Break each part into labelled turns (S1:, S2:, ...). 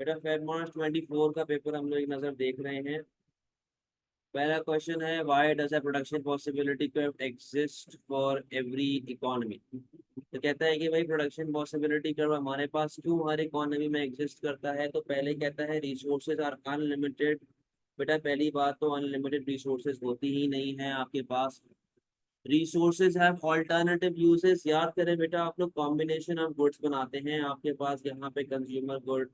S1: बेटा Feb March 24 का paper हम लोग एक नज़र देख रहे हैं। पहला क्वेश्चन है, why does a production possibility curve exist for every economy. तो कहता है कि भाई प्रोडक्शन पॉसिबिलिटी कर्व हमारे पास क्यों हर इकोनॉमी में एग्जिस्ट करता है। तो पहले कहता है रिसोर्सेज आर अनलिमिटेड। बेटा पहली बात तो अनलिमिटेड रिसोर्सेज होती ही नहीं है आपके पास। Resources have alternative uses. याद करें बेटा, आप लोग कॉम्बिनेशन ऑफ गुड्स बनाते हैं, आपके पास यहाँ पे कंज्यूमर गुड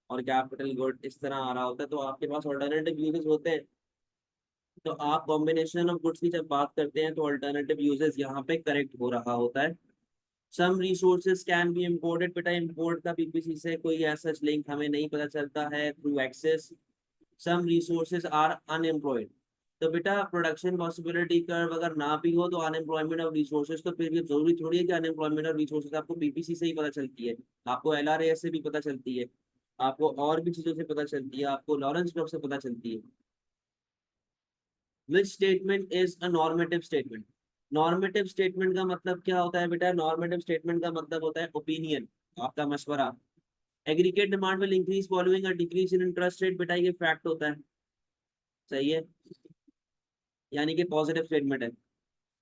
S1: और कैपिटल गुड इस तरह आ रहा होता है, तो आपके पास ऑल्टरनेटिव यूजेस होते हैं। तो आप कॉम्बिनेशन ऑफ गुड्स की जब बात करते हैं तो अल्टरनेटिव यूजेस यहाँ पे करेक्ट हो रहा होता है। Some resources can be imported. बेटा इम्पोर्ट का बीपीसी से कोई ऐसा लिंक हमें नहीं पता चलता है through access. Some resources are unemployed. तो बेटा प्रोडक्शन पॉसिबिलिटी कर्व अगर ना भी हो तो अनएम्प्लॉयमेंट ऑफ रिसोर्सेज, तो फिर ये जरूरी थोड़ी है कि अनएम्प्लॉयमेंट ऑफ रिसोर्सेज आपको बीपीसी से ही पता चलती है। आपको एलआरएस से भी पता चलती है, आपको और भी चीजों से पता चलती है, आपको लॉरेंस ग्रुप से पता चलती है। Which statement is a normative statement. Normative statement का मतलब क्या होता है बेटा? नॉर्मेटिव स्टेटमेंट का मतलब होता है ओपिनियन, आपका मशवरा। Aggregate demand will increase following a decrease in interest rate. बेटा ये फैक्ट होता है, सही है, यानी कि पॉजिटिव स्टेटमेंट है।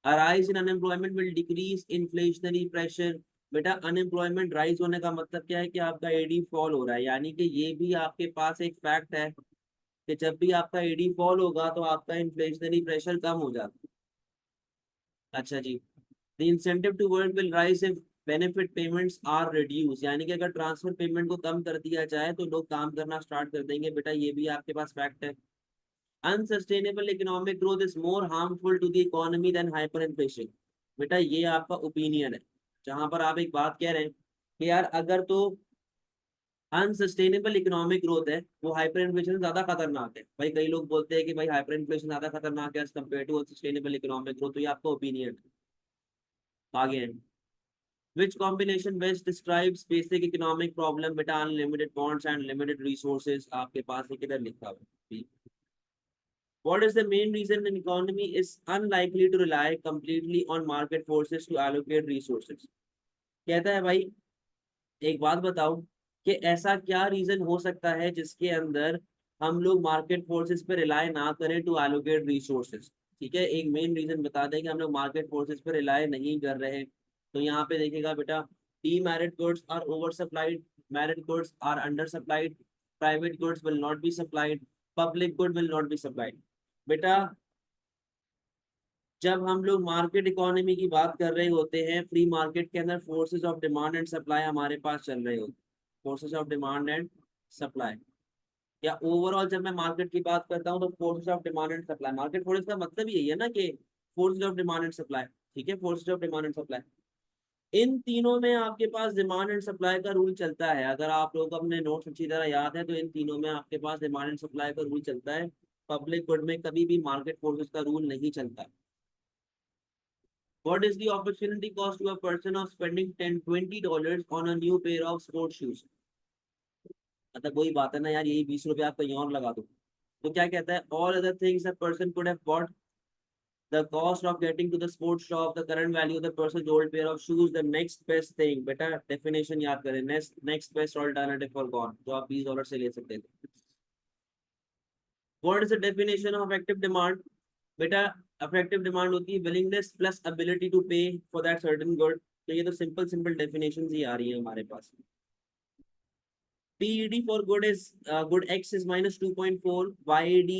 S1: Arise in unemployment will decrease inflationary pressure. बेटा अनएम्प्लॉयमेंट राइज होने का मतलब क्या है कि आपका एडी फॉल हो रहा है, यानी कि ये भी आपके पास एक फैक्ट है कि जब भी आपका एडी फॉल होगा तो आपका इन्फ्लेशनरी प्रेशर कम हो जाता है। अच्छा जी। The incentive to work will rise if benefit payments are reduce. यानी कि अगर ट्रांसफर पेमेंट को कम कर दिया जाए तो लोग काम करना स्टार्ट कर देंगे। बेटा ये भी आपके पास फैक्ट है। Unsustainable economic growth is more harmful to the economy than hyper inflation. बेटा ये आपका ओपिनियन है, जहां पर आप एक बात कह रहे हैं कि यार अगर तो अनसस्टेनेबल इकोनॉमिक ग्रोथ है वो हाइपर इन्फ्लेशन ज्यादा खतरनाक है। भाई कई लोग बोलते हैं कि भाई हाइपर इन्फ्लेशन ज्यादा खतरनाक है as compare to sustainable economic growth, तो ये आपका ओपिनियन है। आगे है, which combination best describes basic economic problem। बेटा unlimited bonds and limited resources आपके पास है, किधर लिखा हुआ है? What is the main reason an economy is unlikely to rely completely on market forces to allocate resources। कहता है भाई एक बात बताओ कि ऐसा क्या रीजन हो सकता है जिसके अंदर हम लोग मार्केट फोर्सेस पे रिलाय ना करें टू एलोकेट रिसोर्सेज। ठीक है, एक मेन रीजन बता दें कि हम लोग मार्केट फोर्सेस पे रिलाय नहीं कर रहे हैं। तो यहाँ पे देखिएगा बेटा, the merit goods are over supplied, merit goods are under supplied, private goods will not be supplied, public good will not be supplied. बेटा जब हम लोग मार्केट इकोनॉमी की बात कर रहे होते हैं, फ्री मार्केट के अंदर forces of demand and supply हमारे पास चल रहे होते हैं। Forces of demand and supply, या ओवरऑल जब मैं मार्केट की बात करता हूँ तो forces of demand and supply, market force का मतलब यही है ना कि forces of demand and supply. ठीक है, forces of demand and supply, इन तीनों में आपके पास डिमांड एंड सप्लाई का रूल चलता है। अगर आप लोग अपने नोट्स अच्छी तरह याद है तो इन तीनों में आपके पास डिमांड एंड सप्लाई का रूल चलता है। पब्लिक गुड में कभी भी मार्केट फोर्सेस का रूल नहीं चलता। What is the opportunity cost to a person of spending 10 20 dollars on a new pair of sports shoes। मतलब वही बात है ना यार, यही 20 रुपए आप कहीं और लगा दो। तो क्या कहता है, all other things a person could have bought, the cost of getting to the sports shop, the current value of the person's old pair of shoes, the next best thing। बेटा डेफिनेशन याद करें, next best alternative for gone, जो आप $20 से ले सकते थे। What is the definition of effective demand। बेटा अफेक्टिव डिमांड होती है विलिंगनेस प्लस एबिलिटी टू पे फॉर दैट सर्टेन गुड। तो ये तो सिंपल सिंपल डेफिनेशन ही आ रही है हमारे पास। PED for good is good X is -2.4, YAD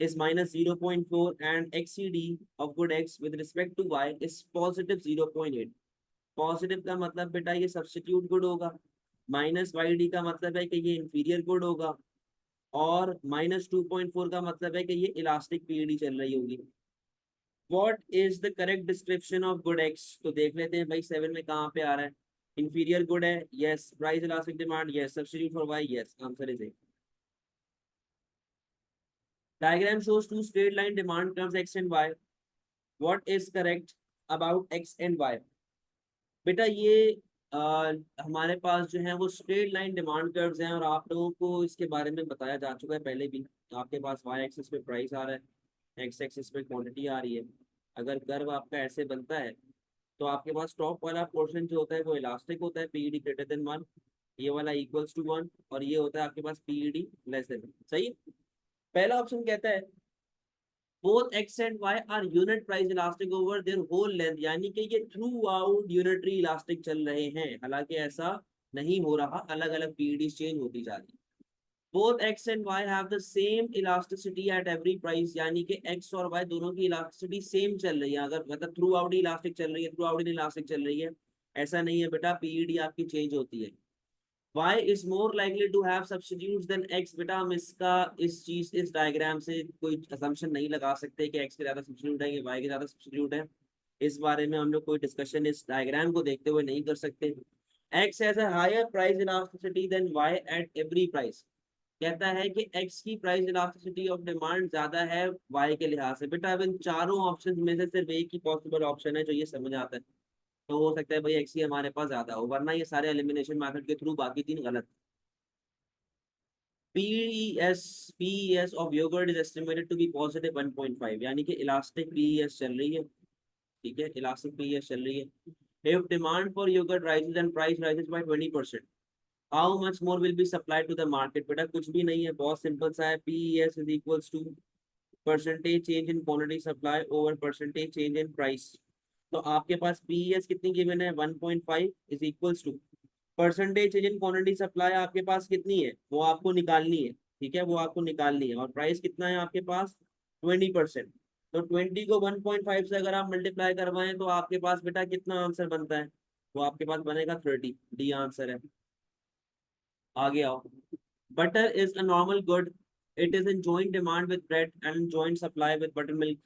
S1: is -0.4, and XED of good X with respect to Y is +0.8। Positive का मतलब बेटा ये सब्स्टिट्यूट गुड होगा, माइनस YD का मतलब है कि ये इंफीरियर गुड होगा, और -2.4 का मतलब है कि ये इलास्टिक पीईडी चल रही होगी। What is the correct description of good x. तो देख लेते हैं भाई 7 में कहाँ पे आ रहा है। इंफीरियर गुड है, yes. Price elastic demand, yes. Substitute for Y, yes. Answer is A. Diagram shows two straight line demand curves X and Y. What is correct about X and Y. बेटा ये हमारे पास जो है वो straight line demand curves हैं, और आप लोगों को इसके बारे में बताया जा चुका है पहले भी। आपके पास वाई एक्सिस पे प्राइस आ रहा है, एक्स एक्सिस पे क्वांटिटी आ रही है। अगर कर्व आपका ऐसे बनता है तो आपके पास टॉप वाला पोर्शन जो होता है वो इलास्टिक होता है, पीईडी ग्रेटर देन 1। ये वाला इक्वल्स टू 1 और ये होता है आपके पास पीईडी लेस देन। सही है। पहला ऑप्शन कहता है both x and y are unit price elastic over their whole length, यानी कि ये थ्रू आउट यूनिटरी इलास्टिक चल रहे हैं, हालांकि ऐसा नहीं हो रहा, अलग अलग पीईडी चेंज होती जा रही है। both x and y have the same elasticity at every price, यानी कि x और y दोनों की इलास्टिसिटी सेम चल रही है, अगर मतलब थ्रू आउट इलास्टिक चल रही है, थ्रू आउट इलास्टिक चल रही है, ऐसा नहीं है बेटा पीईडी आपकी चेंज होती है। y is more likely to have substitutes than x, बेटा हम इसका इस चीज इस डायग्राम से कोई असम्पशन नहीं लगा सकते कि x के ज्यादा सब्स्टिट्यूट है कि y के ज्यादा सब्स्टिट्यूट है। इस बारे में हम लोग कोई डिस्कशन इस डायग्राम को देखते हुए नहीं कर सकते। x has a higher price elasticity than y at every price, कहता है कि x की प्राइस इलास्टिसिटी ऑफ डिमांड ज्यादा है y के लिहाज से। बेटा अब इन चारों ऑप्शन में से सिर्फ एक ही पॉसिबल ऑप्शन है जो ये समझ आता है, तो हो सकता है भाई एक्स ही हमारे पास ज्यादा हो, वरना ये सारे एलिमिनेशन मेथड के थ्रू बाकी तीन गलत। PES of yogurt is estimated to be positive 1.5, यानी कि इलास्टिक पीईएस चल रही है। ठीक है, इलास्टिक पीईएस चल रही है। If demand for yogurt rises and price rises by 20%, how much more will be supplied to the market. बेटा कुछ भी नहीं है, बहुत सिंपल सा है, PES is equals to percentage change in quantity supply over percentage change in price. तो आपके पास पीईएस कितनी गिवन है 1.5 is equals to percentage change in quantity supply आपके पास कितनी है वो आपको निकालनी है। ठीक है, वो आपको निकालनी है, और प्राइस कितना है आपके पास 20%। तो 20 को 1.5 से अगर आप मल्टीप्लाई करवाएं तो आपके पास बेटा कितना आंसर बनता है, वो आपके पास बनेगा 30। डी आंसर है। आगे आओ। Butter is a normal good, it is in joint demand with bread and joint supply with butter milk.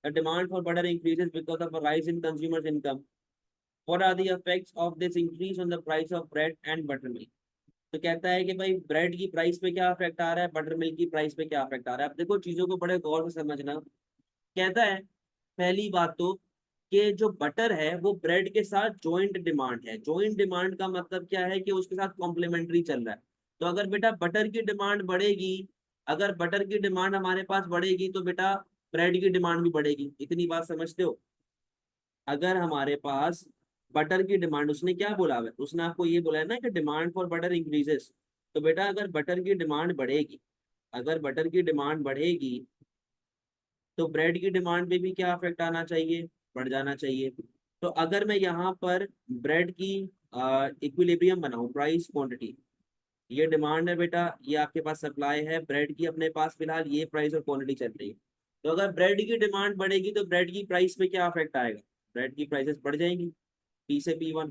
S1: The demand for butter increases because of a rise in consumers' income. What are the effects of this increase on the price of bread and buttermilk? तो कहता है कि भाई bread की price पे क्या effect आ रहा है, बटर मिल्क की प्राइस पे क्या इफेक्ट आ रहा है। अब देखो चीजों को बड़े गौर से समझना। कहता है पहली बात तो कि जो बटर है वो ब्रेड के साथ जॉइंट डिमांड है। जॉइंट डिमांड का मतलब क्या है कि उसके साथ कॉम्प्लीमेंट्री चल रहा है। तो अगर बेटा बटर की डिमांड बढ़ेगी, अगर बटर की डिमांड हमारे पास बढ़ेगी तो बेटा ब्रेड की डिमांड भी बढ़ेगी। इतनी बात समझते हो। अगर हमारे पास बटर की डिमांड, उसने क्या बोला है, उसने आपको ये बोला है ना कि डिमांड फॉर बटर इंक्रीजेस, तो बेटा अगर बटर की डिमांड बढ़ेगी, अगर बटर की डिमांड बढ़ेगी तो ब्रेड की डिमांड पे भी क्या इफेक्ट आना चाहिए, बढ़ जाना चाहिए। तो अगर मैं यहाँ पर ब्रेड की इक्विलिब्रियम बनाऊं, प्राइस क्वांटिटी, ये डिमांड है बेटा, ये आपके पास सप्लाई है ब्रेड की, अपने पास फिलहाल ये प्राइस और क्वांटिटी चल रही है। तो अगर ब्रेड की डिमांड बढ़ेगी तो ब्रेड की प्राइस पे क्या इफेक्ट आएगा, ब्रेड की प्राइसेस बढ़ जाएंगी, पी से P1।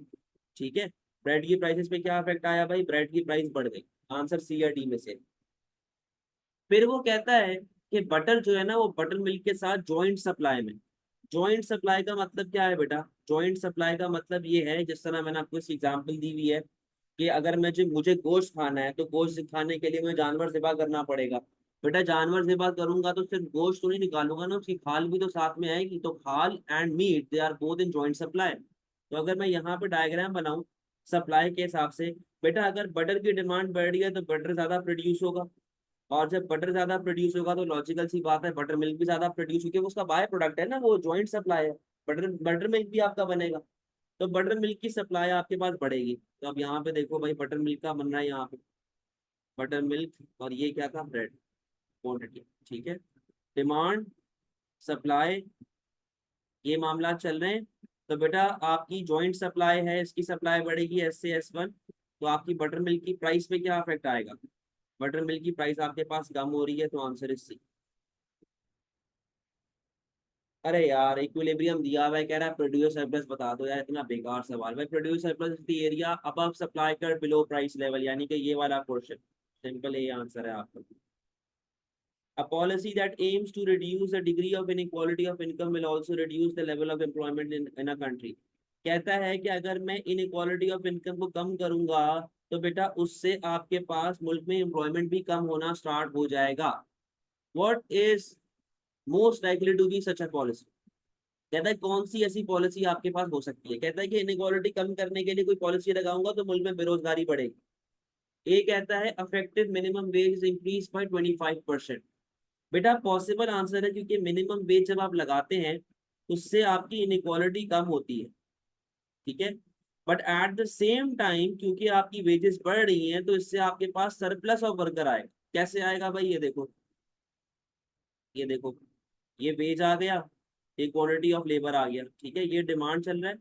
S1: ठीक है, ब्रेड की प्राइसेस पे क्या इफेक्ट आया भाई, ब्रेड की प्राइस बढ़ गई। आंसर सी या डी में से। फिर वो कहता है कि बटर जो है ना वो बटर मिल्क के साथ जॉइंट सप्लाई में। जॉइंट सप्लाई का मतलब क्या है बेटा, जॉइंट सप्लाई का मतलब ये है, जिस तरह मैंने आपको इस एग्जांपल दी हुई है कि अगर मुझे गोश्त खाना है तो गोश्त खाने के लिए मुझे जानवर ज़िबा करना पड़ेगा। बेटा जानवर ज़िबा करूंगा तो सिर्फ गोश्त तो नहीं निकालूंगा ना, उसकी खाल भी तो साथ में आएगी। तो खाल and meat they are both in joint supply. तो अगर मैं यहाँ पे डायग्राम बनाऊं सप्लाई के हिसाब से, बेटा अगर बटर की डिमांड बढ़ रही है तो बटर ज्यादा प्रोड्यूस होगा, और जब बटर ज्यादा प्रोड्यूस होगा तो लॉजिकल सी बात है बटर मिल्क भी ज्यादा प्रोड्यूस, क्योंकि उसका बाय प्रोडक्ट है ना, वो जॉइंट सप्लाई है। बटर बटर मिल्क भी आपका बनेगा, तो बटर मिल्क की सप्लाई आपके पास बढ़ेगी। तो अब यहाँ पे देखो भाई बटर मिल्क का बन रहा है यहाँ पे, बटर मिल्क, और ये क्या था, ब्रेड क्वांटिटी। ठीक है, डिमांड सप्लाई ये मामला चल रहे हैं। तो बेटा आपकी जॉइंट सप्लाई है, इसकी सप्लाई बढ़ेगी एस से S1, तो आपकी बटर मिल्क की प्राइस पे क्या इफेक्ट आएगा, बटर मिल्क की प्राइस आपके पास कम हो रही है, तो आंसर इज सी। अरे यार इक्विलिब्रियम दिया हुआ है, कह रहा है प्रोड्यूस सरप्लस बता दो यार, इतना बेकार सवाल। भाई produce surplus the area above supply कर बिलो प्राइस लेवल, यानी कि ये वाला पोर्शन। सिंपल ये आंसर है आपका। A policy that aims to reduce the degree of inequality of income will also reduce the level of employment in a country। कहता है कि अगर मैं inequality of income को कम करूंगा तो बेटा उससे आपके पास मुल्क में एम्प्लॉयमेंट भी कम होना स्टार्ट हो जाएगा। What is most likely to be such a policy? कहता है कौन सी ऐसी पॉलिसी आपके पास हो सकती है। कहता है कि इनइक्वालिटी कम करने के लिए कोई पॉलिसी लगाऊंगा तो मुल्क में बेरोजगारी बढ़ेगी। ये कहता है affective minimum wage increase by 25%। बेटा पॉसिबल आंसर है, क्योंकि मिनिमम वेज जब आप लगाते हैं उससे आपकी इनइक्वालिटी कम होती है। ठीक है, but at the same time क्योंकि आपकी वेजेस बढ़ रही हैं तो इससे आपके पास सरप्लस ऑफ वर्कर आएगा। कैसे आएगा भाई, ये देखो, ये देखो, ये वेज आ गया, ये क्वांटिटी ऑफ लेबर आ गया, ठीक है, ये डिमांड चल रहा है,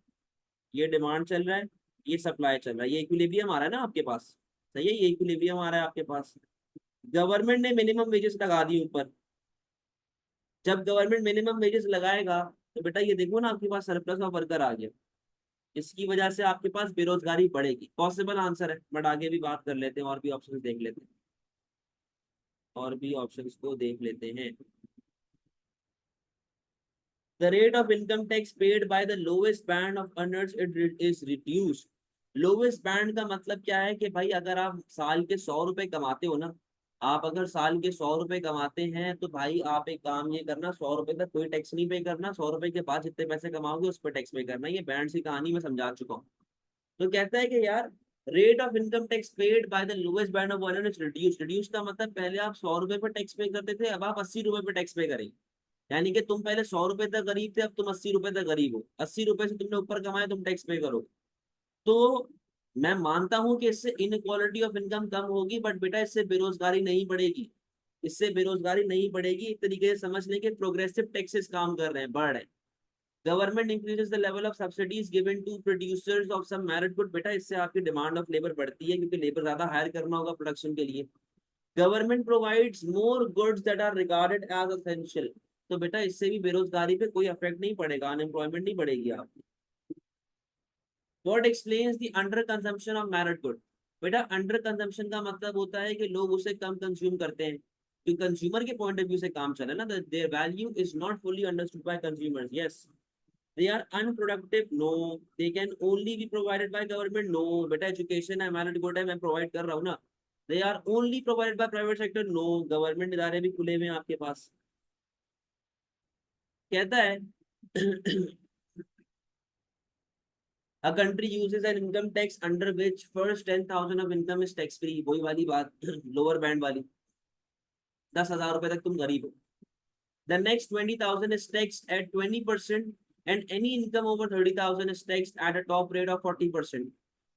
S1: ये डिमांड चल रहा है, ये सप्लाई चल रहा है, ये इक्विलिब्रियम आ रहा है ना आपके पास। सही है, ये इक्विलिब्रियम आ रहा है आपके पास। गवर्नमेंट ने मिनिमम वेजेस लगा दी ऊपर। जब गवर्नमेंट मिनिमम वेजेस लगाएगा तो बेटा ये देखो ना, आपके पास सरप्लस ऑफ वर्कर आ गया। इसकी वजह से आपके पास बेरोजगारी बढ़ेगी, पॉसिबल आंसर है, बट आगे भी बात कर लेते हैं और भी ऑप्शन देख लेते हैं, और भी ऑप्शंस को देख लेते हैं। The rate of income tax paid by the lowest band of earners is reduced. Lowest band का मतलब क्या है कि भाई अगर आप साल के 100 रुपए कमाते हो ना, आप अगर साल के 100 रुपए कमाते हैं तो भाई आप एक काम ये करना, 100 रुपए तक कोई टैक्स नहीं पे करना, 100 रुपए के बाद जितने पैसे कमाओगे उस पर टैक्स पे करना। ये बैंड की कहानी मैं समझा चुका हूँ। तो कहता है कि यार rate of income tax paid by the lowest band of earner is reduce. Reduce का मतलब पहले आप 100 रुपए पर टैक्स पे करते थे, अब आप 80 रुपए पर टैक्स पे करेंगे। यानी कि तुम पहले 100 रुपए तक गरीब थे, अब तुम 80 रुपए तक गरीब हो, 80 रुपए से तुमने ऊपर कमाए तुम टैक्स पे करो। तो मैं मानता हूं कि इससे इनक्वालिटी ऑफ इनकम कम होगी, बट बेटा इससे बेरोजगारी नहीं बढ़ेगी। इससे बेरोजगारी नहीं बढ़ेगी, एक तरीके से समझ लें कि प्रोग्रेसिव टैक्सेस काम कर रहे हैं, बढ़ रहे हैं। Government increases the level of subsidies given to producers of some merit good. बेटा इससे आपकी डिमांड ऑफ लेबर बढ़ती है, क्योंकि लेबर ज्यादा हायर करना होगा प्रोडक्शन के लिए। Government provides more goods that are regarded as essential. तो बेटा इससे भी बेरोजगारी पे कोई इफेक्ट नहीं पड़ेगा, अनएम्प्लॉयमेंट नहीं बढ़ेगी आपकी। What explains the under consumption of married good. बेटा अंडर कंजम्पशन का मतलब होता है कि लोग उसे कम कंज्यूम करते हैं, क्योंकि कंज्यूमर के पॉइंट ऑफ व्यू से काम चले ना, their value is not fully understood by consumers. Yes, they are unproductive, no, they can only be provided by government, no, बेटा एजुकेशन है, मैरिड गुड है, मैं प्रोवाइड कर रहा हूँ ना। they are only provided by private sector, no, government इदारे भी खुले हुए हैं आपके पास। कहता है a country uses an income tax under which first 10,000 of income is tax free। वही वाली बात लोअर बैंड वाली, 10,000 रुपए तक तुम गरीब हो। The next 20,000 is taxed at 20%, and any income over 30,000 is taxed at a top rate of 40%.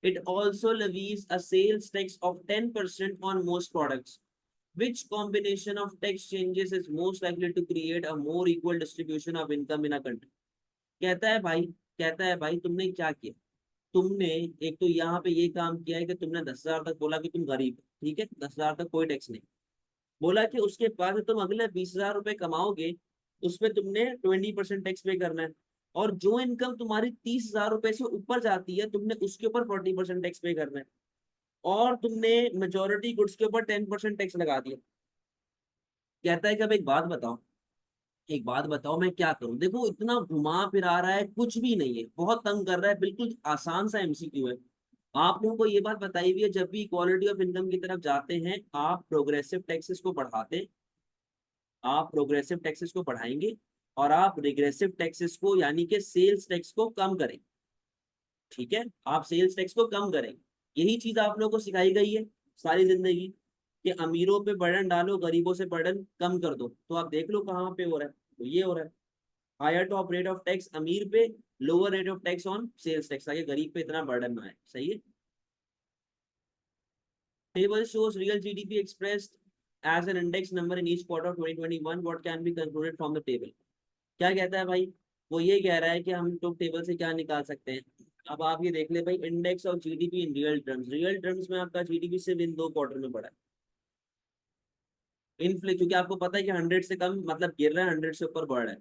S1: It also levies a sales tax of 10% on most products. Which combination of tax changes is most likely to create a more equal distribution of income in a country? कहता है भाई तुमने क्या किया। तुमने एक तो यहाँ पे ये काम किया है कि तुमने 10,000 तक बोला कि तुम गरीब हो, ठीक है, 10,000 तक कोई टैक्स नहीं। बोला कि उसके बाद तुम अगले 20,000 रुपए कमाओगे, उसमें तुमने 20% टैक्स पे करना है। और जो इनकम तुम्हारी 30,000 रुपए से ऊपर जाती है, तुमने उसके ऊपर 40% टैक्स पे करना है। और तुमने मेजोरिटी गुड्स के ऊपर 10% टैक्स लगा दिया। कहता है कि अब एक बात बताओ, एक बात बताओ मैं क्या करूं। देखो इतना घुमा फिरा रहा है, कुछ भी नहीं है, बहुत तंग कर रहा है, बिल्कुल आसान सा एमसीक्यू है। आप लोगों को ये बात बताई हुई है, जब भी इक्वालिटी ऑफ इनकम की तरफ जाते हैं आप प्रोग्रेसिव टैक्सेस को बढ़ाते, आप प्रोग्रेसिव टैक्सेस को बढ़ाएंगे, और आप रिग्रेसिव टैक्सेस को यानी कि सेल्स टैक्स को कम करें। ठीक है, आप सेल्स टैक्स को कम करें। यही चीज आप लोगों को सिखाई गई है सारी जिंदगी, कि अमीरों पे बर्डन डालो, गरीबों से बर्डन कम कर दो। तो आप देख लो कहाँ पे हो रहा है, तो ये हो रहा है। Higher top rate of tax अमीर पे, lower rate of tax on sales tax, ताकि गरीब पे इतना बर्डन ना आए। सही है। Table shows real GDP expressed as an index number in each quarter of 2021. What can be concluded from the table? क्या कहता है भाई, वो ये कह रहा है कि हम तो टेबल से क्या निकाल सकते हैं। अब आप ये देख ले भाई, index of GDP in real terms, real terms में आपका जीडीपी सिर्फ इन 2 क्वार्टर में बढ़ा है। इन्फ्ले क्योंकि आपको पता है कि 100 से कम मतलब गिर रहा है, 100 से ऊपर बढ़ रहा है।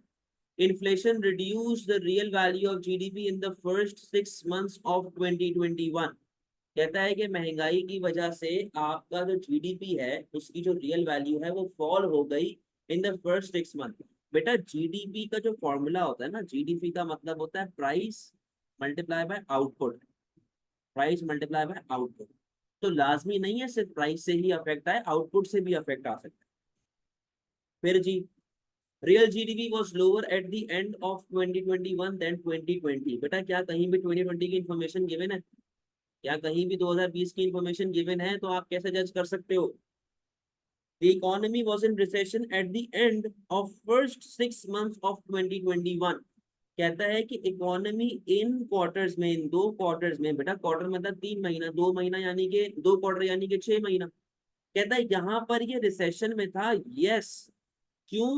S1: Inflation reduce the real value of GDP in the first 6 months of 2021। कहता है कि महंगाई की वजह से आपका जो जीडीपी है उसकी जो रियल वैल्यू है वो फॉल हो गई इन द फर्स्ट 6 मंथ। बेटा जीडीपी का जो फॉर्मूला होता है ना, जीडीपी का मतलब होता है price multiply by output, price multiply by output. तो लाजमी नहीं है सिर्फ प्राइस से ही अफेक्ट आए, आउटपुट से भी अफेक्ट आ सकता है। फिर जी, real GDP was lower at the end of 2021 then 2020। बेटा क्या कहीं भी 2020 की इंफॉर्मेशन गिवन है? क्या कहीं भी 2020 की इंफॉर्मेशन गिवन है? तो आप कैसे जज कर सकते हो? The economy was in recession at the end of first 6 months of 2021। कहता है कि इकोनॉमी इन क्वार्टर्स में, इन 2 क्वार्टर्स में, बेटा क्वार्टर मतलब 3 महीना, 2 महीना यानी कि 2 क्वार्टर यानी कि 6 महीना। कहता है यहाँ पर ये रिसेशन में था। यस। क्यों?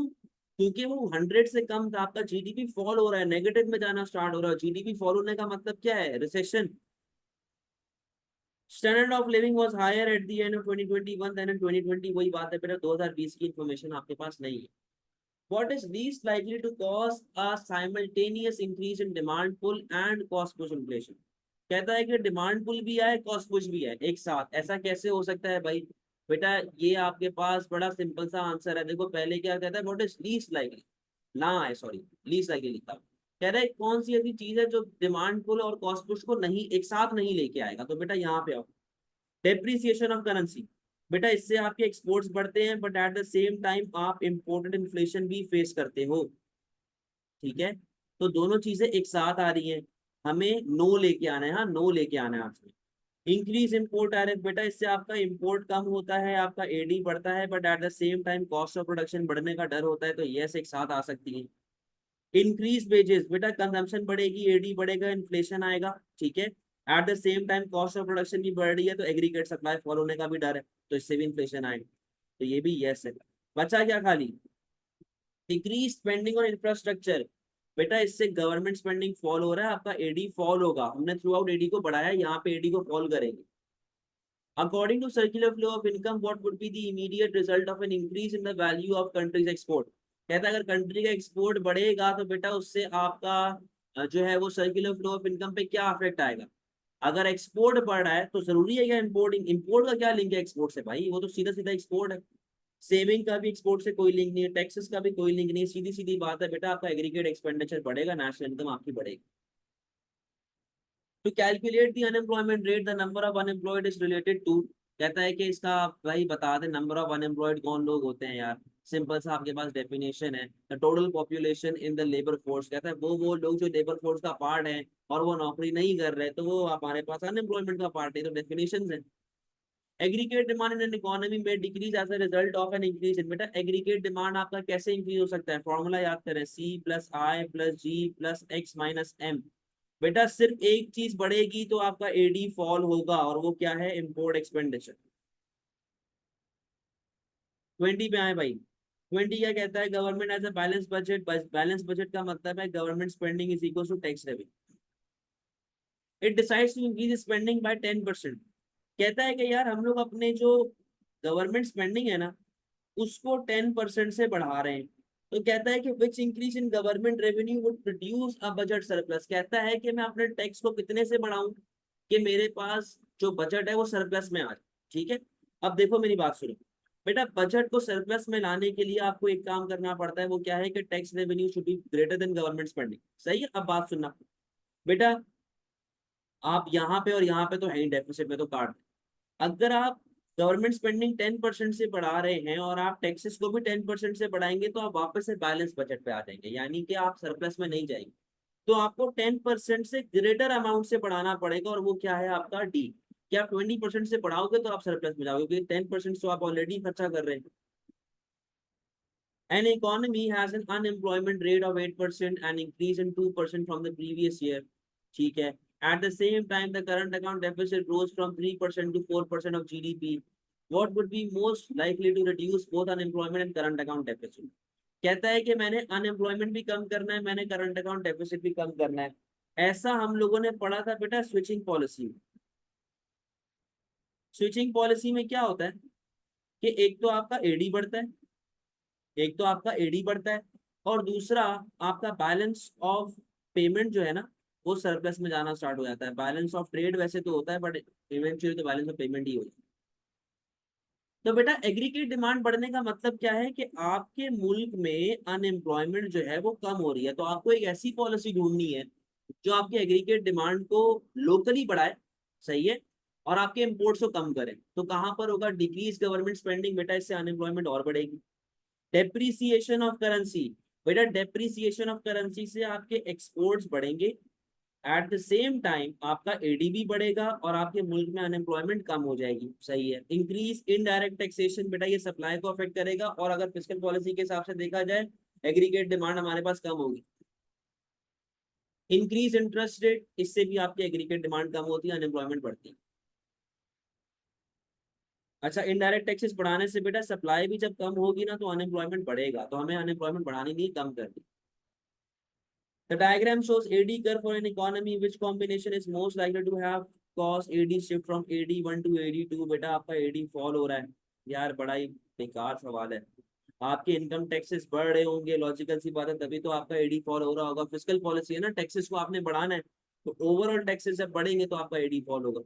S1: क्योंकि वो 100 से कम था, आपका जीडीपी फॉल हो रहा है, नेगेटिव में जाना स्टार्ट हो रहा है। जीडीपी फॉल होने का मतलब क्या है? Recession. Standard of living was higher at the end of 2021 then in 2020। वही बात है बेटा, 2020 की इंफॉर्मेशन आपके पास नहीं है। What is least likely to cause a simultaneous increase in demand pull and cost push inflation? कहता है कि डिमांड पुल भी है, कॉस्ट पुश भी है एक साथ। ऐसा कैसे हो सकता है भाई? बेटा ये आपके पास बड़ा सिंपल सा आंसर है। देखो पहले क्या कहता है, व्हाट इज लीस्ट लाइकली, ना है सॉरी, लीस्ट लाइकली लिखा। कह रहा है कौन सी ऐसी चीज है जो डिमांड पुल और कॉस्ट पुश को नहीं एक साथ नहीं लेके आएगा। तो बेटा यहाँ पे आओ, डेप्रिसिएशन ऑफ करेंसी। बेटा इससे आपके एक्सपोर्ट्स बढ़ते हैं, but at the same time आप इम्पोर्टेड इन्फ्लेशन भी फेस करते हो। ठीक है, तो दोनों चीजें एक साथ आ रही हैं। हमें नो लेके आना है, हाँ नो लेके आना है आपसे। इंक्रीज इम्पोर्ट टैरिफ, बेटा इससे आपका इम्पोर्ट कम होता है, आपका एडी बढ़ता है, but at the same time cost of production बढ़ने का डर होता है। तो यस एक साथ आ सकती है। इंक्रीज वेजेस, बेटा कंजम्पशन बढ़ेगी, एडी बढ़ेगा, इन्फ्लेशन आएगा। ठीक है, at the same time cost of production भी बढ़ रही है, तो एग्रीगेट सप्लाई फॉल होने का भी डर है, तो इससे भी इन्फ्लेशन आएगा। तो ये भी यस है। बचा क्या खाली? डिक्रीज स्पेंडिंग और इंफ्रास्ट्रक्चर। बेटा इससे गवर्नमेंट स्पेंडिंग फॉल हो रहा है, आपका एडी फॉल होगा। हमने थ्रू आउट एडी को बढ़ाया, यहाँ पे एडी को फॉल करेंगे। According to circular flow of income, what would be the immediate result of an increase in the value of country's export? कहता है अगर कंट्री का एक्सपोर्ट बढ़ेगा तो बेटा उससे आपका जो है वो सर्कुलर फ्लो ऑफ इनकम पे क्या अफेक्ट आएगा? अगर एक्सपोर्ट बढ़ रहा है तो जरूरी है क्या इम्पोर्टिंग? इम्पोर्ट का क्या लिंक है एक्सपोर्ट से भाई? वो तो सीधा सीधा एक्सपोर्ट है। सेविंग का भी एक्सपोर्ट से कोई लिंक नहीं है, टैक्सेस का भी कोई लिंक नहीं है, सीधी सीधी बात है बेटा, आपका एग्रीगेट एक्सपेंडिचर बढ़ेगा, नेशनल इनकम आपकी बढ़ेगी। To calculate the unemployment rate, the number of unemployed is related to. कहता है कि इसका भाई बता दे नंबर ऑफ अनएम्प्लॉयड कौन लोग होते हैं यार। सिंपल सा आपके पास डेफिनेशन है, the total population in the labour force. कहता है वो लोग जो लेबर फोर्स का पार्ट है और वो नौकरी नहीं कर रहे, तो वो हमारे पास अनएम्प्लॉयमेंट का पार्ट है। तो डेफिनेशन है। Aggregate demand in an economy में decrease as a result of an increase in. बेटा एग्रीगेट डिमांड आपका कैसे इंक्रीज हो सकता है? फॉर्मूला याद करें, सी प्लस आई प्लस जी प्लस एक्स माइनस एम। बेटा सिर्फ एक चीज बढ़ेगी तो आपका एडी फॉल होगा, और वो क्या है? Import expenditure. 20 पे आए भाई। 20 क्या कहता है? Government as a balance budget. Balance budget का मतलब है government spending is equal to tax revenue. It decides to increase spending by 10%। कहता है कि यार हम लोग अपने जो गवर्नमेंट स्पेंडिंग है ना उसको 10% से बढ़ा रहे हैं। तो कहता है कि which increase in government revenue would produce a budget surplus. कहता है कि मैं अपने टैक्स को कितने से बढ़ाऊं कि मेरे पास जो बजट है वो सरप्लस में आ जाए। ठीक है, अब देखो मेरी बात सुनो। बेटा बजट को सरप्लस में लाने के लिए आपको एक काम करना पड़ता है, वो क्या है कि tax revenue should be greater than government spending. सही है, अब बात सुनना बेटा। आप यहाँ पे और यहाँ पे तो है ही डेफिसिट में, तो काट दें। अगर आप गवर्नमेंट स्पेंडिंग 10% से बढ़ा रहे हैं और आप टैक्सेस को भी 10% से बढ़ाएंगे, तो आप वापस से बैलेंस बजट पे आ जाएंगे, यानी कि आप सरप्लस में नहीं जाएंगे। तो आपको 10% से ग्रेटर अमाउंट से बढ़ाना पड़ेगा, और वो क्या है? आपका डी। कि आप 20% से बढ़ाओगे तो आप सरप्लस में जाओगे, क्योंकि 10% तो आप ऑलरेडी खर्चा कर रहे हैं। An economy has an unemployment rate of 8%, an increase in 2% from the previous year. ठीक है, at the same time the current account deficit rose from 3% to 4% of GDP. What would be most likely to reduce both unemployment and current account deficit? कहता है कि मैंने unemployment भी कम करना है, मैंने करंट अकाउंट डेफिसिट भी कम करना है। ऐसा हम लोगों ने पढ़ा था बेटा स्विचिंग पॉलिसी। स्विचिंग पॉलिसी में क्या होता है कि एक तो आपका एडी बढ़ता है, एक तो आपका एडी बढ़ता है, और दूसरा आपका बैलेंस ऑफ पेमेंट जो है ना वो सरप्लस में जाना स्टार्ट हो जाता है। बैलेंस ऑफ ट्रेड वैसे तो होता है, बट इवेंचुअली तो बैलेंस ऑफ पेमेंट ही होता है। तो बेटा एग्रीगेट डिमांड बढ़ने का मतलब क्या है कि आपके मुल्क में अनएम्प्लॉयमेंट जो है वो कम हो रही है, तो आपको एक ऐसी पॉलिसी ढूंढनी है जो आपके एग्रीगेट डिमांड को लोकली बढ़ाए। सही है, और आपके इम्पोर्ट्स को कम करे। तो कहां पर होगा? Decrease government spending. बेटा इससे अनएम्प्लॉयमेंट और बढ़ेगी। Depreciation of currency. बेटा डेप्रिसिएशन ऑफ करेंसी से आपके एक्सपोर्ट्स बढ़ेंगे, एट द सेम टाइम आपका एडीबी बढ़ेगा, और आपके मुल्क में अनएम्प्लॉयमेंट कम हो जाएगी। सही है। इंक्रीज इनडायरेक्ट टैक्सेशन, बेटा ये सप्लाई को अफेक्ट करेगा, और अगर फिस्कल पॉलिसी के हिसाब से देखा जाए एग्रीगेट डिमांड हमारे पास कम होगी। इंक्रीज इंटरेस्ट रेट, इससे भी आपकी एग्रीगेट डिमांड कम होती है, अनएम्प्लॉयमेंट बढ़ती है। अच्छा, इनडायरेक्ट टैक्सेस बढ़ाने से बेटा सप्लाई भी जब कम होगी ना तो अनएम्प्लॉयमेंट बढ़ेगा, तो हमें अनएम्प्लॉयमेंट बढ़ानी नहीं, कम करनी। The diagram shows AD curve for an economy which combination is most likely to have cause AD shift from AD1 to AD2। बेटा आपका AD फॉल हो रहा है यार, बड़ा ही बेकार सवाल है। आपके इनकम टैक्सेस बढ़ रहे होंगे, लॉजिकल सी बात है, तभी तो आपका एडी फॉल हो रहा होगा। फिस्कल पॉलिसी है ना, टैक्सेस को आपने बढ़ाना है, तो ओवरऑल टैक्सेस जब बढ़ेंगे तो आपका एडी फॉल होगा।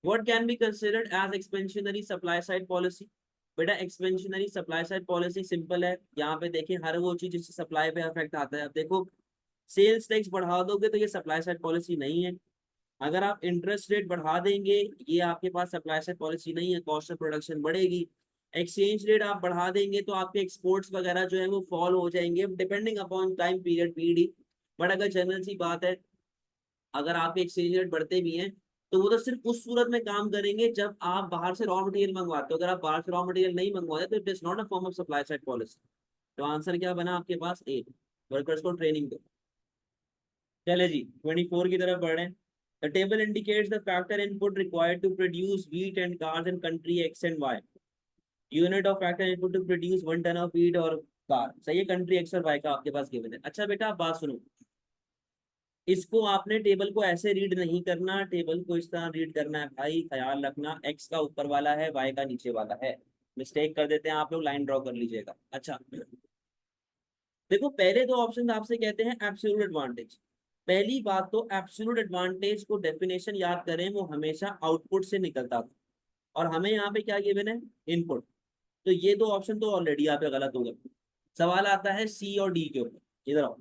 S1: What can be considered as expansionary supply side policy? बेटा expansionary supply side policy simple है, यहाँ पे देखिए हर वो चीज जिससे सप्लाई पे अफेक्ट आता है। अब देखो, सेल्स टैक्स बढ़ा दोगे तो ये सप्लाई साइड पॉलिसी नहीं है। अगर आप इंटरेस्ट रेट बढ़ा देंगे, ये आपके पास सप्लाई साइड पॉलिसी नहीं है, कॉस्ट ऑफ प्रोडक्शन बढ़ेगी। एक्सचेंज रेट आप बढ़ा देंगे तो आपके एक्सपोर्ट्स वगैरह जो है वो फॉल हो जाएंगे, depending upon time period PD. But अगर जनरल सी बात है, अगर आपके एक्सचेंज रेट बढ़ते भी हैं तो वो तो सिर्फ उस सूरत में काम करेंगे जब आप बाहर से रॉ मटेरियल मंगवाते हो। अगर आप बाहर से रॉ मटेरियल नहीं मंगवाते तो it is not a form of supply side policy. तो आंसर क्या बना आपके पास? ए, वर्कर्स को ट्रेनिंग दो। चले जी 24 की तरफ बढ़ रहे हैं। The table indicates the factor input required to produce wheat and cars in country X and Y. Unit of factor input to produce 1 ton of wheat और car, सही है, कंट्री एक्स और वाई का आपके पास गिवन है। अच्छा बेटा आप बात सुनो, इसको आपने टेबल को ऐसे रीड नहीं करना, टेबल को इस तरह रीड करना है भाई, ख्याल रखना, एक्स का ऊपर वाला है, वाई का नीचे वाला है। मिस्टेक कर देते हैं आप लोग, लाइन ड्रॉ कर लीजिएगा। अच्छा देखो, पहले दो ऑप्शन आपसे कहते हैं एब्सोल्यूट एडवांटेज। पहली बात तो एब्सोल्यूट एडवांटेज को डेफिनेशन याद करें, वो हमेशा आउटपुट से निकलता था, और हमें यहाँ पे क्या गिवन है? इनपुट। तो ये दो ऑप्शन तो ऑलरेडी यहाँ पे गलत हो गए। सवाल आता है सी और डी के ऊपर, इधर आओ।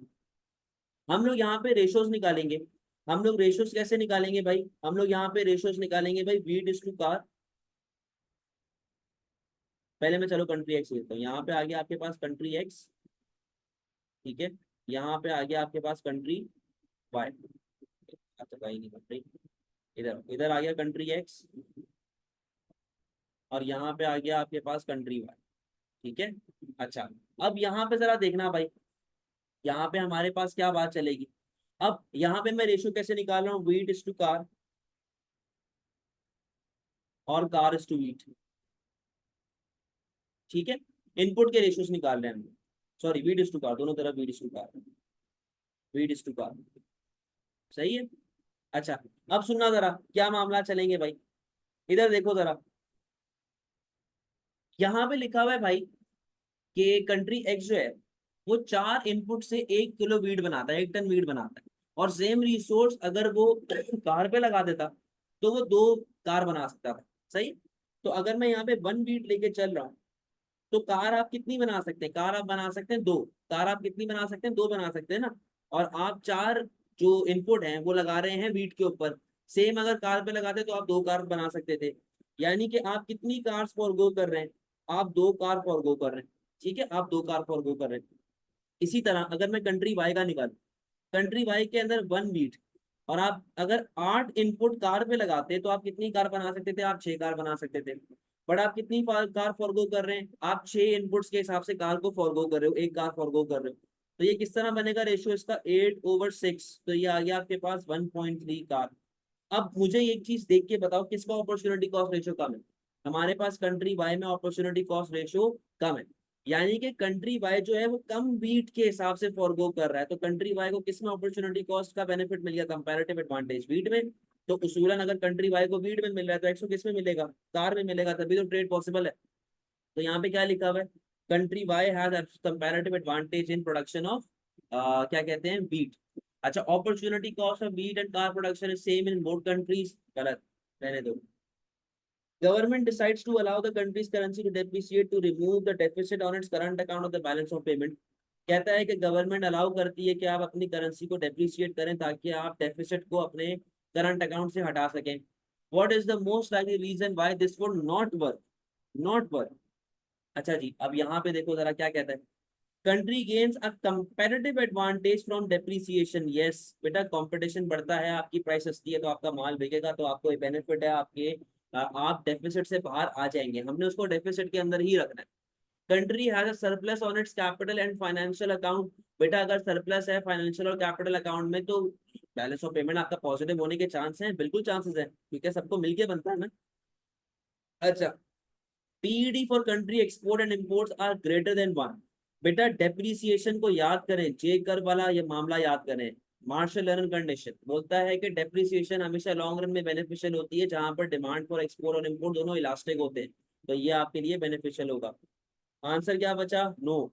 S1: हम लोग यहाँ पे रेशोज निकालेंगे। हम लोग रेशोज कैसे निकालेंगे भाई? हम लोग यहाँ पे रेशोज निकालेंगे भाई, वीट इज टू कार। पहले मैं चलो कंट्री एक्स लेता हूँ, यहाँ पे आ गया आपके पास कंट्री एक्स, ठीक है। यहाँ पे आ गया आपके पास कंट्री वाई, अच्छा भाई नहीं कंट्री, इधर इधर आ गया कंट्री एक्स, और यहाँ पे आ गया आपके पास कंट्री वाई, ठीक है। अच्छा, अब यहाँ पे जरा देखना भाई, यहाँ पे हमारे पास क्या बात चलेगी। अब यहाँ पे मैं रेशो कैसे निकाल रहा हूँ? वीट इज टू कार और कार इज टू वीट, ठीक है। इनपुट के रेशियोज निकाल रहे हैं हम, sorry wheat is to car, दोनों तरफ wheat is to car, wheat is to car, सही है। अच्छा, अब सुनना जरा क्या मामला चलेंगे भाई, इधर देखो जरा। यहाँ पे लिखा हुआ है भाई कि कंट्री एक्स जो है वो 4 इनपुट से 1 किलो वीट बनाता है, 1 टन वीट बनाता है, और सेम रिसोर्स अगर वो कार पे लगा देता तो वो 2 कार बना सकता था, सही। तो अगर मैं यहाँ पे 1 वीट लेके चल रहा हूँ, तो कार आप कितनी बना सकते हैं? कार आप बना सकते हैं 2। कार आप कितनी बना सकते हैं? 2 बना सकते हैं ना। और आप 4 जो इनपुट हैं वो लगा रहे हैं वीट के ऊपर, सेम अगर कार पे लगाते तो आप 2 कार बना सकते थे। यानी कि आप कितनी कार्स फॉर गो कर रहे हैं? आप 2 कार फॉर गो कर रहे हैं, ठीक है, आप 2 कार फॉर गो कर रहे हैं। इसी तरह अगर मैं कंट्री वाई का निकालू, कंट्री वाई के अंदर 1 वीट, और आप अगर 8 इनपुट कार पे लगाते तो आप कितनी कार बना सकते थे? आप 6 कार बना सकते थे। बट आप कितनी कार फॉरगो कर रहे हैं? आप 6 इनपुट्स के हिसाब से कार को फॉरगो कर रहे हो, 1 कार फॉरगो कर रहे हो। तो ये किस तरह बनेगा रेशियो इसका? 8/6, तो ये आ गया आपके पास 1.3 कार। अब मुझे एक चीज देख के बताओ, किसका अपॉर्चुनिटी कॉस्ट रेशियो कम है? हमारे पास कंट्री वाई में अपॉर्चुनिटी कॉस्ट रेशियो कम है, यानी कि कंट्री वाई जो है वो कम बीट के हिसाब से फॉरगो कर रहा है। तो कंट्री वाई को किस में अपॉर्चुनिटी कॉस्ट का बेनिफिट मिल गया? कंपैरेटिव एडवांटेज बीट में। तो उसूलन अगर कंट्री वाई को बीट में मिल रहा है तो एक्स को किस में मिलेगा? कार में मिलेगा, तभी तो ट्रेड पॉसिबल है। तो यहाँ पे क्या लिखा हुआ है? Country Y has comparative advantage in production of क्या कहते हैं, बीट। अच्छा, opportunity cost of wheat and car production is same in both countries, गलत, रहने दो। Government decides to allow the country's currency to depreciate to remove the deficit on its current account of the balance of payment। कहता है कि government allow करती है कि आप अपनी करेंसी को डेप्रिशिएट करें ताकि आप डेफिसिट को अपने करंट अकाउंट से हटा सकें। What is the most likely reason why this would not work? Not work. अच्छा जी, अब यहाँ पे देखो जरा क्या कहता है। Country gains a competitive advantage from depreciation. Yes बेटा, कंपटीशन बढ़ता है, आपकी प्राइस सस्ती है तो आपका माल बिकेगा, तो आपको एक बेनिफिट है, आपके आप डेफिसिट से बाहर आ जाएंगे। हमने उसको डेफिसिट के अंदर ही रखना है। Country has a surplus on it's capital and financial account. बेटा अगर सरप्लस है फाइनेंशियल और कैपिटल अकाउंट में तो बैलेंस ऑफ पेमेंट आपका पॉजिटिव होने के चांस हैं, बिल्कुल चांसेस है, क्योंकि सबको मिलके बनता है ना। अच्छा, PED for country export and imports are greater than one. बेटा डेप्रिसिएशन को याद करें, जे कर वाला ये मामला याद करें। मार्शल अर्न कंडीशन बोलता है कि डेप्रिसिएशन हमेशा लॉन्ग रन में बेनिफिशियल होती है, जहां पर डिमांड फॉर एक्सपोर्ट और इम्पोर्ट दोनों इलास्टिक होते हैं, तो ये आपके लिए बेनिफिशियल होगा। आंसर क्या बचा? No.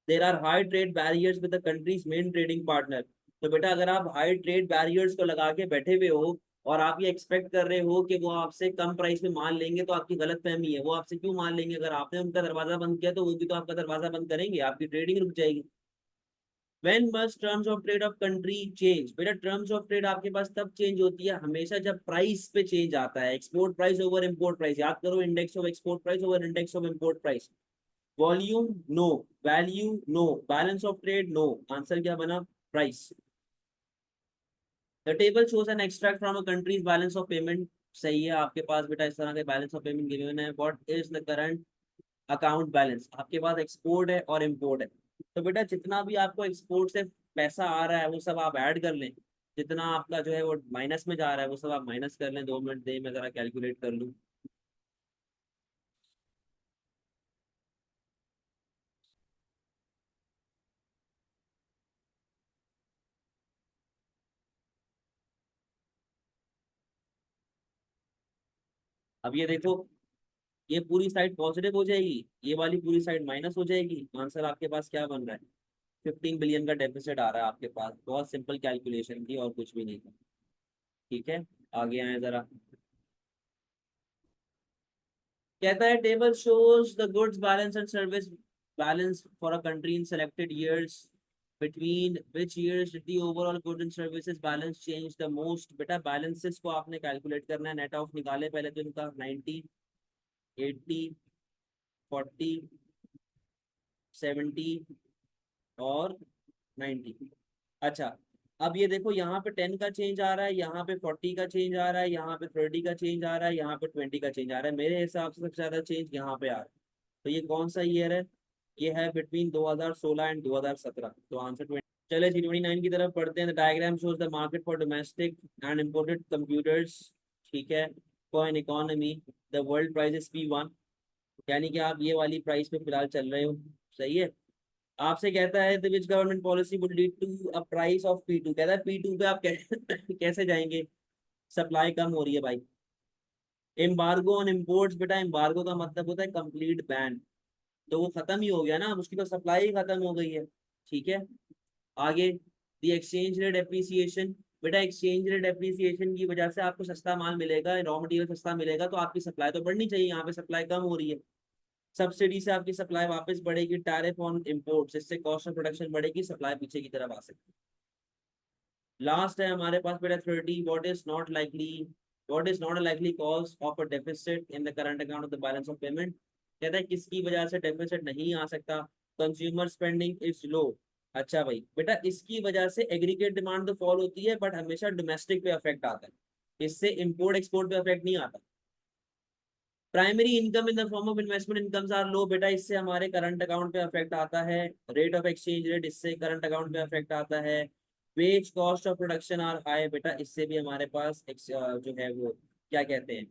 S1: There are high trade barriers with the country's main trading partner. तो बेटा अगर आप हाई ट्रेड बैरियर्स को लगा के बैठे हुए हो और आप ये एक्सपेक्ट कर रहे हो कि वो आपसे कम प्राइस में माल लेंगे, तो आपकी गलत फहमी है। वो आपसे क्यों माल लेंगे? अगर आपने उनका दरवाजा बंद किया तो वो भी तो आपका दरवाजा बंद करेंगे, आपकी ट्रेडिंग रुक जाएगी। When must terms of trade of country change? बेटा terms of trade आपके पास तब चेंज होती है हमेशा जब प्राइस पे चेंज आता है। Export price over import price, याद करो, index of export price over index of import price. Volume no, value no, balance of trade no. Answer क्या बना? Price. The table shows an extract from a country's balance of payment. सही है, आपके पास बेटा इस तरह के बैलेंस ऑफ पेमेंट गिवन है। What is the current account balance? आपके पास एक्सपोर्ट है और इम्पोर्ट है, तो बेटा जितना भी आपको एक्सपोर्ट से पैसा आ रहा है वो सब आप ऐड कर लें, जितना आपका जो है वो माइनस में जा रहा है वो सब आप माइनस कर लें। 2 मिनट दे, मैं जरा कैलकुलेट कर लूँ। अब ये देखो, ये पूरी साइड पॉजिटिव हो जाएगी, ये वाली पूरी साइड माइनस हो जाएगी। आंसर आपके पास क्या बन रहा है? 15 बिलियन का डेफिसिट आ रहा है आपके पास। बहुत सिंपल कैलकुलेशन थी और कुछ भी नहीं था। ठीक है, आगे आए जरा। कहता है table shows the goods balance and service balance for a country in selected years, between which years did the overall good and services balance change the most. बेटा बैलेंसेस को आपने कैलकुलेट करना है, नेट ऑफ निकाले पहले तो इनका। 90, 80, 40, 70 और 90। अच्छा, अब ये देखो यहाँ पे 10 का चेंज आ रहा है, यहाँ पे 40 का चेंज आ रहा है, यहाँ पे 30 का चेंज आ रहा है, यहाँ पे 20 का चेंज आ रहा है। मेरे हिसाब से सबसे ज्यादा चेंज यहाँ पे आ रहा है। तो ये कौन सा ईयर है? ये है बिटवीन 2016 एंड 2017। तो आंसर 20। चले जी 29 की तरफ पढ़ते हैं। Diagram shows the market for domestic and imported computers. ठीक है, for an economy the world price is P1। यानी कि आप ये वाली प्राइस पे फिलहाल चल रहे हो, सही है। आपसे कहता है which government policy would lead to a price of P2। कहता है P2 पे आप कैसे जाएंगे? सप्लाई कम हो रही है भाई। एम्बार्गो ऑन इम्पोर्ट्स, बेटा एम्बार्गो का मतलब होता है कंप्लीट बैन, तो वो खत्म ही हो गया ना, उसकी तो सप्लाई ही खत्म हो गई है। ठीक है, आगे दी एक्सचेंज रेट एप्रिसिएशन। बेटा एक्सचेंज रेट एप्रिसिएशन की वजह से आपको सस्ता माल मिलेगा, रॉ मटेरियल सस्ता मिलेगा, तो आपकी सप्लाई तो बढ़नी चाहिए, यहाँ पे सप्लाई कम हो रही है। सब्सिडी से आपकी सप्लाई वापस बढ़ेगी। टैरिफ ऑन इम्पोर्ट्स, इससे कॉस्ट ऑफ प्रोडक्शन बढ़ेगी, सप्लाई पीछे की तरफ आ सकती है। लास्ट है हमारे पास बेटा 30, what is not a likely cause of a deficit in the current account of the balance of payment. कहता है किसकी वजह से डेफिसिट नहीं आ सकता? Consumer spending is low. अच्छा भाई, बेटा इसकी वजह से एग्रीगेट डिमांड तो फॉल होती है, बट हमेशा डोमेस्टिक पे अफेक्ट आता है, इससे इंपोर्ट एक्सपोर्ट पे अफेक्ट नहीं आता। Primary income in the form of investment incomes are low. बेटा इससे हमारे करंट अकाउंट पे अफेक्ट आता है। रेट ऑफ एक्सचेंज रेट, इससे करंट अकाउंट पे अफेक्ट आता है। Wage cost of production are high, बेटा इससे भी हमारे पास जो है वो क्या कहते हैं,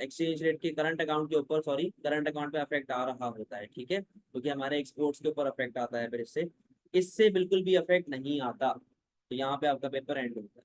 S1: एक्सचेंज रेट के करंट अकाउंट के ऊपर, सॉरी करंट अकाउंट पे अफेक्ट आ रहा होता है। ठीक है, क्योंकि हमारे एक्सपोर्ट्स के ऊपर अफेक्ट आता है, फिर इससे इससे बिल्कुल भी अफेक्ट नहीं आता। तो यहाँ पे आपका पेपर एंड होता है।